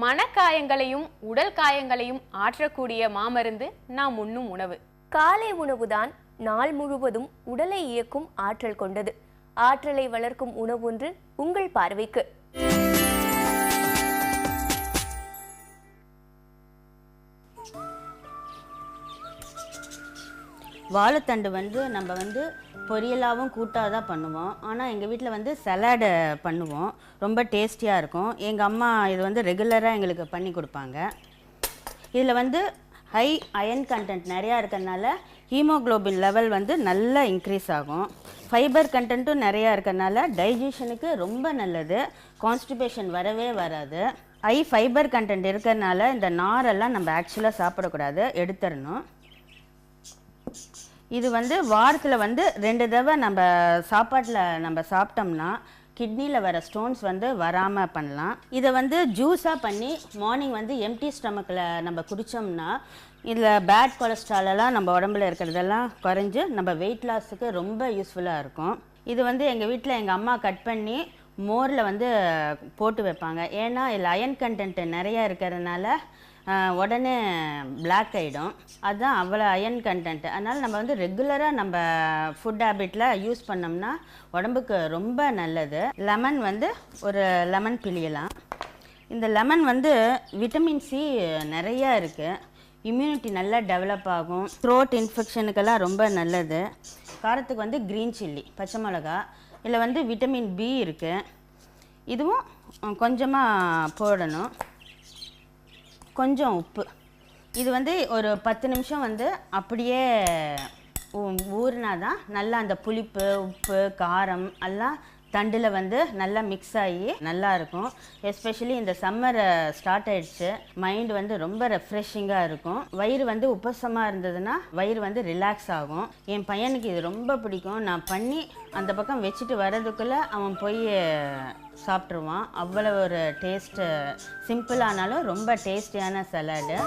மனக்காயங்களையும் உடல் காயங்களையும் ஆற்றக்கூடிய மாமருந்து நாம் உண்ணும் உணவு. காலை உணவுதான் நாள் முழுவதும் உடலை இயக்கும் ஆற்றல் கொண்டது. ஆற்றலை வளர்க்கும் உணவொன்று உங்கள் பார்வைக்கு. வாழைத்தண்டு நம்ம பொரியலாகவும் கூட்டாக தான் பண்ணுவோம். ஆனால் எங்கள் வீட்டில் சலாடு பண்ணுவோம், ரொம்ப டேஸ்டியாக இருக்கும். எங்கள் அம்மா இது ரெகுலராக எங்களுக்கு பண்ணி கொடுப்பாங்க. இதில் ஹை அயன் கண்டென்ட் நிறையா இருக்கிறதுனால ஹீமோக்ளோபின் லெவல் நல்லா இன்க்ரீஸ் ஆகும். ஃபைபர் கண்டென்ட்டும் நிறையா இருக்கிறதுனால டைஜஷனுக்கு ரொம்ப நல்லது, கான்ஸ்டிபேஷன் வரவே வராது. ஹை ஃபைபர் கண்டென்ட் இருக்கிறதுனால இந்த நாரெல்லாம் நம்ம ஆக்சுவலாக சாப்பிடக்கூடாது, எடுத்துடணும். இது வாரத்தில் 2 தடவை நம்ம சாப்பாட்டில் நம்ம சாப்பிட்டோம்னா கிட்னியில் வர ஸ்டோன்ஸ் வராமல் பண்ணலாம். இதை ஜூஸாக பண்ணி மார்னிங் எம்டி ஸ்டமக்கில் நம்ம குடித்தோம்னா இதில் பேட் கொலஸ்ட்ராலெல்லாம் நம்ம உடம்புல இருக்கிறதெல்லாம் குறைஞ்சி நம்ம வெயிட் லாஸுக்கு ரொம்ப யூஸ்ஃபுல்லாக இருக்கும். இது எங்கள் வீட்டில் எங்கள் அம்மா கட் பண்ணி மோரில் போட்டு வைப்பாங்க. ஏன்னா இதில் அயன் கண்டென்ட் நிறையா இருக்கிறதுனால உடனே பிளாக் ஆகிடும். அதுதான் அவ்வளோ அயன் கண்டென்ட். அதனால் நம்ம ரெகுலராக நம்ம ஃபுட் ஹேபிட்டில் யூஸ் பண்ணோம்னா உடம்புக்கு ரொம்ப நல்லது. லெமன் ஒரு லெமன் பிழியலாம். இந்த லெமன் விட்டமின் சி நிறையா இருக்குது. இம்யூனிட்டி நல்லா டெவலப் ஆகும். த்ரோட் இன்ஃபெக்ஷனுக்கெல்லாம் ரொம்ப நல்லது. காரத்துக்கு க்ரீன் சில்லி, பச்சை மிளகா, இதில் விட்டமின் பி இருக்குது. இதுவும் கொஞ்சமாக போடணும். கொஞ்சம் உப்பு. இது ஒரு 10 நிமிஷம் அப்படியே ஊறினா தான் நல்லா அந்த புளிப்பு, உப்பு, காரம் எல்லாம் தண்டில் நல்லா மிக்ஸ் ஆகி நல்லாயிருக்கும். எஸ்பெஷலி இந்த சம்மர் ஸ்டார்ட் ஆகிடுச்சு, மைண்டு ரொம்ப ரெஃப்ரெஷிங்காக இருக்கும். வயிறு உப்பசமாக இருந்ததுன்னா வயிறு ரிலாக்ஸ் ஆகும். என் பையனுக்கு இது ரொம்ப பிடிக்கும். நான் பண்ணி அந்த பக்கம் வச்சுட்டு வர்றதுக்குள்ளே அவன் போய் சாப்பிட்ருவான். அவ்வளோ ஒரு டேஸ்ட்டு, சிம்பிளானாலும் ரொம்ப டேஸ்டியான சலாடு.